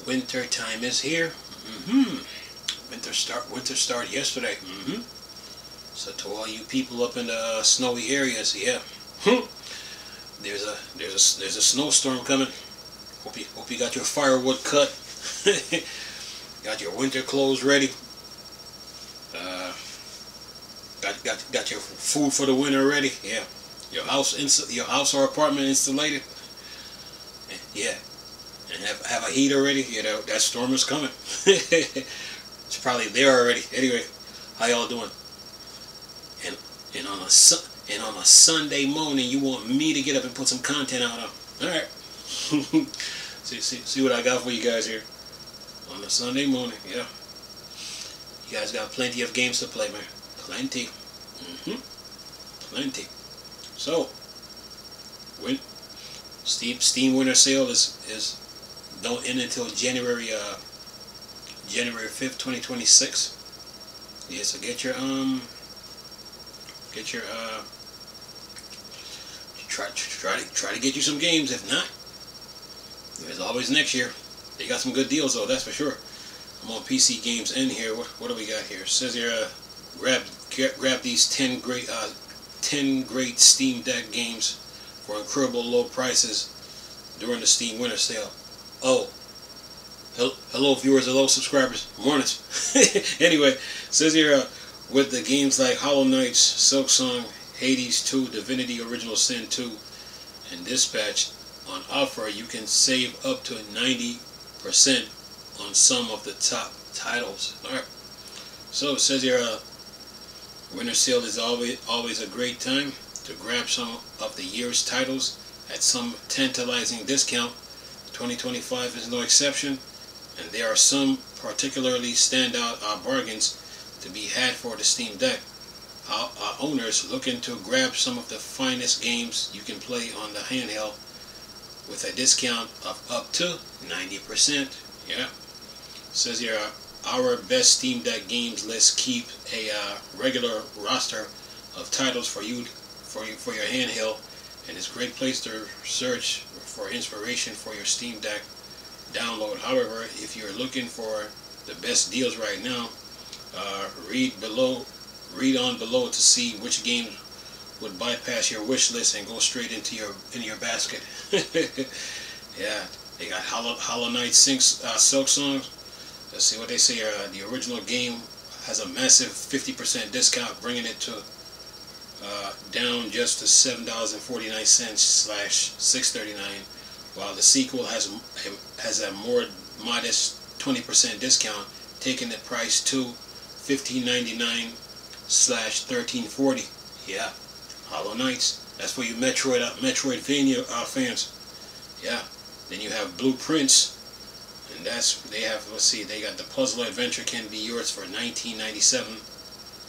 Winter time is here. Winter start yesterday. So to all you people up in the snowy areas, yeah. There's a snowstorm coming. Hope you got your firewood cut. Got your winter clothes ready. Got your food for the winter ready. Yeah. Your house or apartment insulated. Yeah. And have a heater ready. You know that storm is coming. It's probably there already. Anyway, how y'all doing? And on a Sunday morning, you want me to get up and put some content out of? All right. see what I got for you guys here on a Sunday morning. Yeah. You guys got plenty of games to play, man. Plenty. Plenty. So, when Steam Winter Sale is don't end until January 5th, 2026. Yeah, so get your try to get you some games. If not, there's always next year. They got some good deals though, that's for sure. I'm on PC Games in here. What do we got here? It says here, grab these 10 great Steam Deck games for incredible low prices during the Steam Winter Sale. Oh, hello viewers, hello subscribers, mornings. Anyway, it says here, with the games like Hollow Knight, Silksong, Hades 2, Divinity Original Sin 2, and Dispatch on offer, you can save up to 90% on some of the top titles. Alright, so it says here, Winter Sale is always a great time to grab some of the year's titles at some tantalizing discount. 2025 is no exception, and there are some particularly standout bargains to be had for the Steam Deck. Owners looking to grab some of the finest games you can play on the handheld with a discount of up to 90%. Yeah. It says here, our best Steam Deck games list keep a regular roster of titles for your handheld, and it's a great place to search for inspiration for your Steam Deck download. However, if you're looking for the best deals right now, read on below to see which games would bypass your wish list and go straight into your basket. Yeah, they got Hollow Knight Silksong. Let's see what they say. The original game has a massive 50% discount, bringing it to down just to $7.49 / $6.39, while the sequel has a more modest 20% discount, taking the price to $15.99 / $13.40. Yeah, Hollow Knights. That's for you Metroidvania fans. Yeah. Then you have Blueprints, and they got the puzzle adventure can be yours for $19.97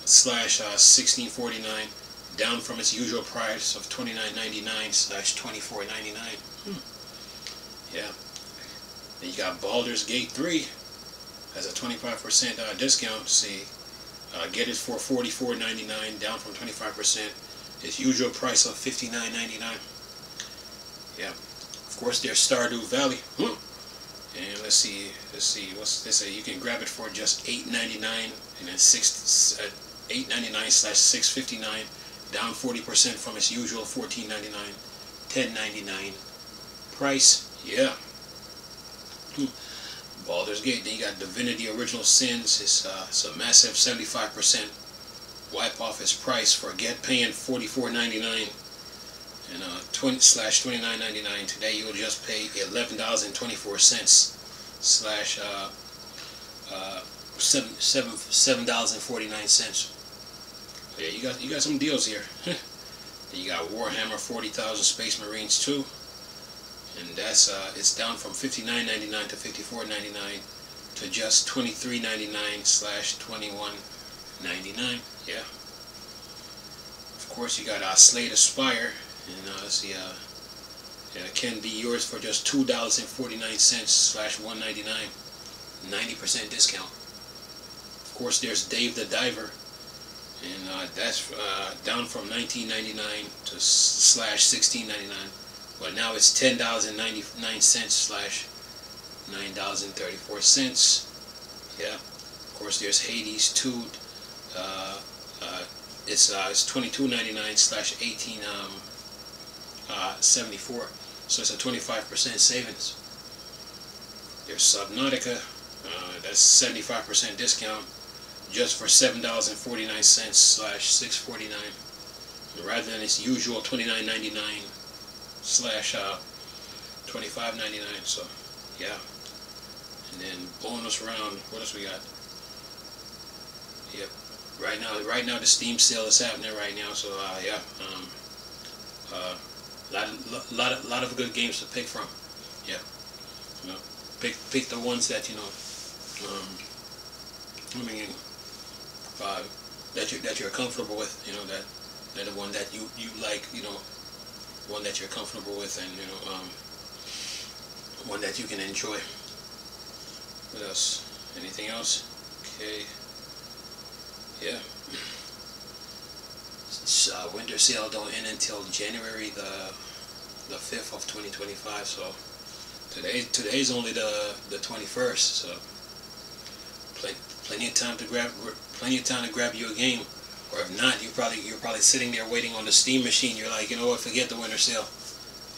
/ $16.49, down from its usual price of $29.99 / $24.99. Yeah. Then you got Baldur's Gate 3 has a 25% discount. See, get it for $44.99, down from 25%. Its usual price of $59.99. Yeah. Of course, there's Stardew Valley. And let's see, what's they say? You can grab it for just $8.99 and then $8.99 / $6.59, down 40% from its usual $14.99, $10.99 price. Yeah. Baldur's Gate. Then you got Divinity Original Sins. It's a massive 75% wipe off its price for paying $44.99 and $20/$29.99. Today you will just pay $11.24 $7.49. Yeah, you got some deals here. You got Warhammer 40,000 Space Marines 2, and that's it's down from $59.99 to $54.99 to just $23.99 / $21.99. Yeah. Of course, you got Slay the Spire, and it can be yours for just $2.49 / $1.99, 90% discount. Of course, there's Dave the Diver, and that's down from $19.99 to / $16.99. But now it's $10.99 / $9.34. Yeah. Of course, there's Hades 2. It's $22.99/1874. So it's a 25% savings. There's Subnautica. That's 75% discount, just for $7.49/649, rather than its usual $29.99/25.99. So yeah. And then bonus round. What else we got? Yep. Right now the Steam sale is happening right now. So yeah. Lot of good games to pick from. Yeah. You know, pick the ones that you know. That you're comfortable with. You know, that the one that you like. You know, one that you're comfortable with, and you know, one that you can enjoy. What else? Anything else? Okay. Yeah. Winter sale don't end until January the 5th of 2025. So today's only the 21st. So plenty of time to grab you a game. Or if not, you're probably sitting there waiting on the Steam machine. You're like, you know what? Forget the winter sale.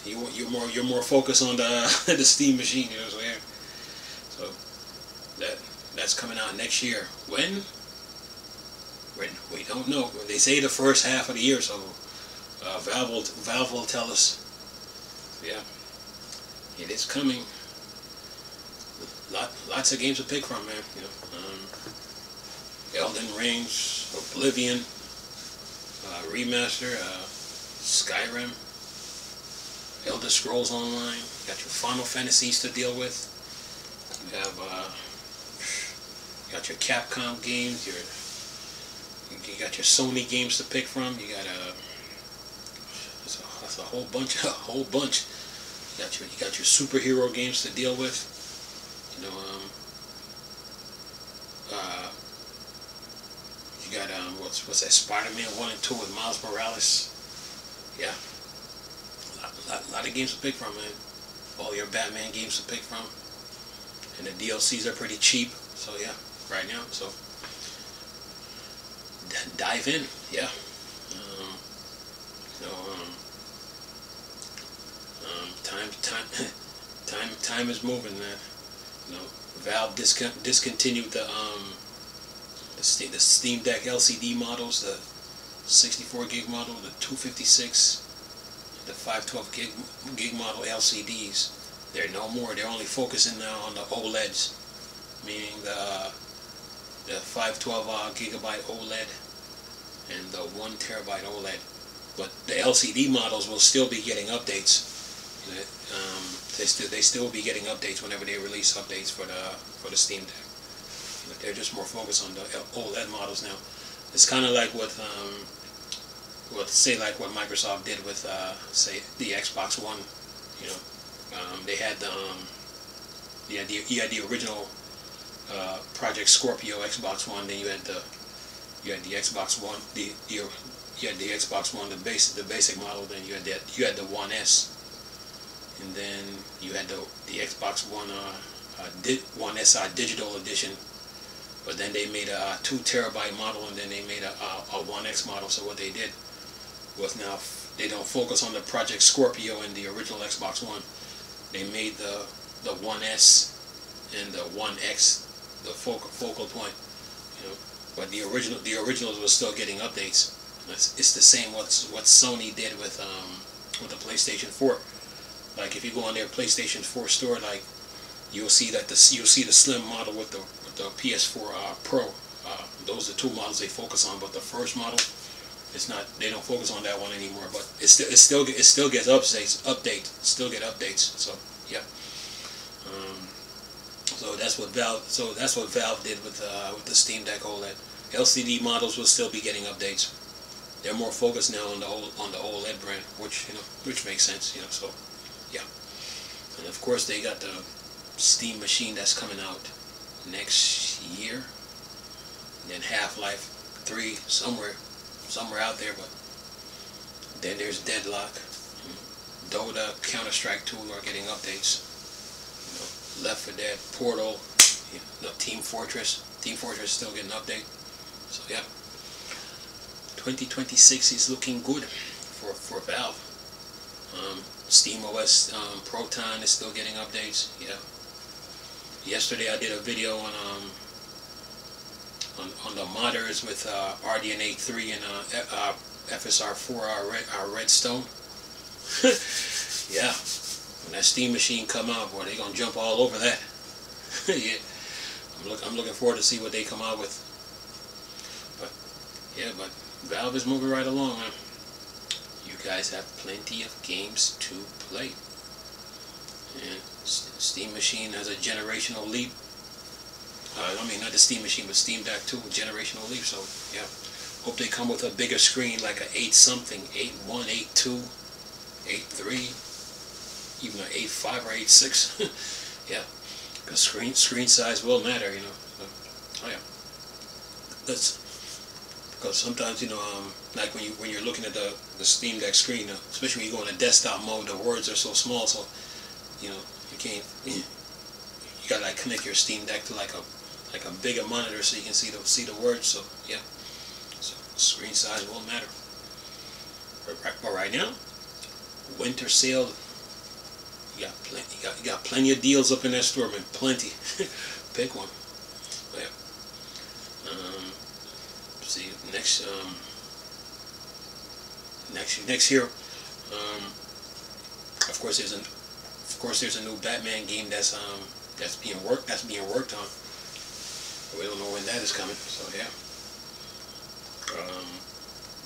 You're more focused on the the Steam machine. You know what I'm saying? So that's coming out next year. When? We don't know. They say the first half of the year. So Valve will tell us. Yeah, it is coming. Lots of games to pick from, man. You know, Elden Ring, Oblivion, Remaster, Skyrim, Elder Scrolls Online. You got your Final Fantasies to deal with. You have got your Capcom games. You got your Sony games to pick from. You got that's a whole bunch. You got your superhero games to deal with. You know, you got what's that? Spider-Man 1 and 2 with Miles Morales. Yeah, a lot of games to pick from, man. All your Batman games to pick from, and the DLCs are pretty cheap. So yeah, right now. So dive in. Yeah. Time is moving, man. You know, Valve discontinued the Steam Deck LCD models, the 64 gig model, the 256, the 512 gig model LCDs. They're no more. They're only focusing now on the OLEDs, meaning the 512 gigabyte OLED and the 1 terabyte OLED. But the LCD models will still be getting updates. They still be getting updates whenever they release updates for the Steam Deck. But they're just more focused on the OLED models now. It's kind of like what Microsoft did with say the Xbox One. You know, they had the original Project Scorpio Xbox One. Then you had the Xbox One, the Xbox One, the basic model. Then you had the One S. And then you had the Xbox One One SI Digital Edition, but then they made a 2 terabyte model, and then they made a One X model. So what they did was now they don't focus on the Project Scorpio and the original Xbox One. They made the One S and the One X the focal point. You know, but the originals was still getting updates. It's the same what Sony did with the PlayStation 4. Like if you go on their PlayStation 4 store, like you'll see the slim model with the PS4 Pro. Those are the two models they focus on. But the first model, it's not. They don't focus on that one anymore. But it still gets updates. Still get updates. So yeah. So that's what Valve did with the Steam Deck OLED. LCD models will still be getting updates. They're more focused now on the OLED brand, which makes sense. You know, so. Yeah, and of course they got the Steam machine that's coming out next year, and then Half-Life 3 somewhere out there. But then there's Deadlock, Dota, Counter-Strike 2 are getting updates. You know, Left 4 Dead, Portal, Team Fortress. Team Fortress is still getting an update. So yeah, 2026 is looking good for Valve. SteamOS Proton is still getting updates. Yeah. Yesterday I did a video on the modders with RDNA 3 and FSR4, our Redstone. Yeah, when that Steam machine come out, boy, they gonna jump all over that. Yeah, I'm looking forward to see what they come out with. But yeah, but Valve is moving right along, man. You guys have plenty of games to play, and Steam machine has a generational leap. I mean, not the Steam machine, but Steam Deck 2, generational leap. So yeah, hope they come with a bigger screen, like a 8 something, 8.1, 8.2, 8.3, even an 8.5 or 8.6. Yeah, because screen size will matter, you know. So, oh yeah, that's because sometimes, you know, like when you're looking at the Steam Deck screen, especially when you go in the desktop mode, the words are so small, so you know you can't. You gotta like connect your Steam Deck to like a bigger monitor so you can see the words. So yeah, so screen size will matter. But right now, winter sale. You got plenty of deals up in that store, man. Plenty. Pick one. But yeah. See next year. Of course, there's a new Batman game that's being worked on. We don't know when that is coming. So yeah.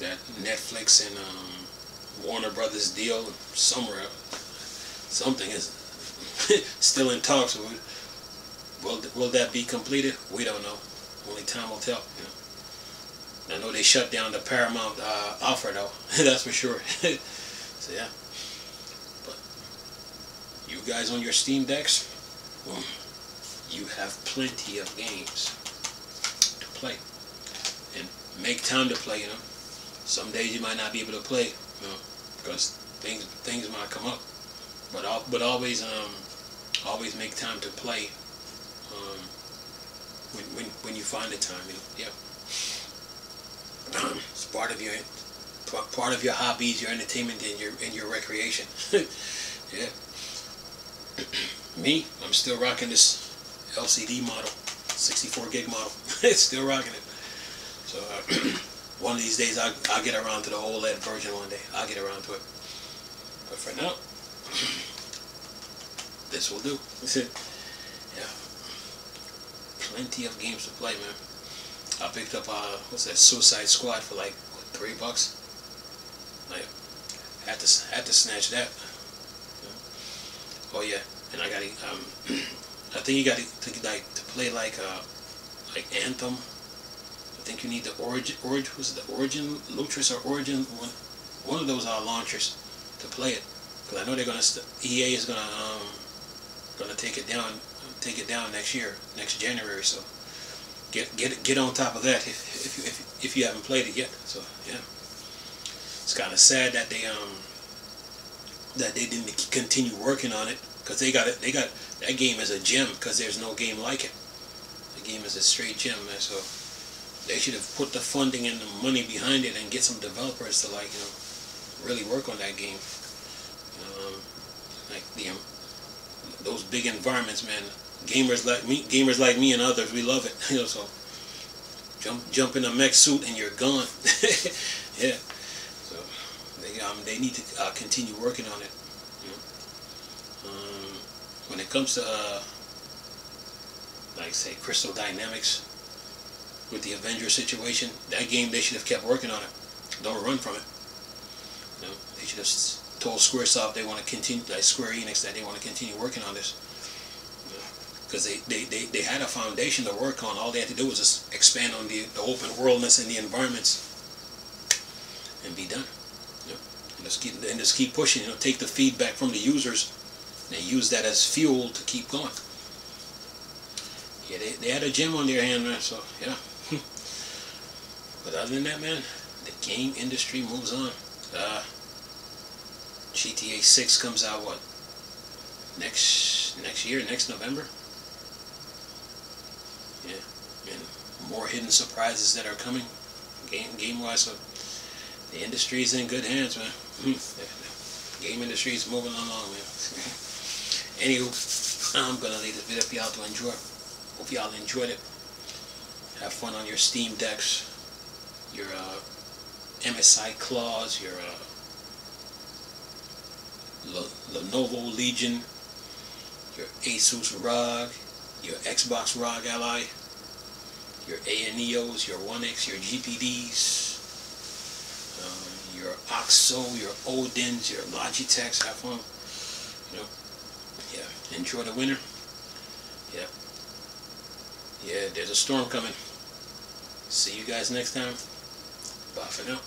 That Netflix and Warner Brothers deal somewhere. Something is still in talks. Will that be completed? We don't know. Only time will tell. You know. I know they shut down the Paramount offer though. That's for sure. So yeah. But you guys on your Steam Decks, you have plenty of games to play, and make time to play. You know, some days you might not be able to play, you know, because things might come up. But always make time to play when you find the time. You know, yeah. It's part of your hobbies, your entertainment, and your recreation. Yeah. Me, I'm still rocking this LCD model, 64 gig model. Still rocking it. So one of these days I'll get around to the OLED version one day. I'll get around to it. But for now, this will do. Yeah. Plenty of games to play, man. I picked up what's that, Suicide Squad for like what, $3. Like, had to snatch that. Oh yeah, and I got I think you got to play like Anthem. I think you need the Origin was it the Origin Lutris or Origin one of those launchers to play it, because I know they're EA is gonna take it down next January. So get on top of that if you haven't played it yet. So yeah, it's kind of sad that they didn't continue working on it, because they got that game is a gem, because there's no game like it. The game is a straight gem, man. So they should have put the funding and the money behind it and get some developers to really work on that game. Like those big environments, man. Gamers like me and others, we love it. So jump in a mech suit and you're gone. Yeah. So they need to continue working on it. When it comes to like say Crystal Dynamics with the Avengers situation, that game they should have kept working on it. Don't run from it. They should have told SquareSoft they want to continue, like Square Enix, that they want to continue working on this. Because they had a foundation to work on. All they had to do was just expand on the open worldness and the environments, and be done. And just keep pushing. Take the feedback from the users and use that as fuel to keep going. Yeah, they had a gem on their hand, man. So yeah. But other than that, man, the game industry moves on. GTA 6 comes out what? Next next year, next November. Yeah, and more hidden surprises that are coming, game-wise. So the industry is in good hands, man. The game industry is moving along, man. Anywho, I'm gonna leave this video for y'all to enjoy. Hope y'all enjoyed it. Have fun on your Steam Decks, your MSI Claws, your Lenovo Legion, your Asus ROG, your Xbox ROG Ally, your ANEOs, your One X, your GPDs, your OXO, your Odins, your Logitechs. Have fun. You know, yeah. Enjoy the winter. Yeah. Yeah, there's a storm coming. See you guys next time. Bye for now.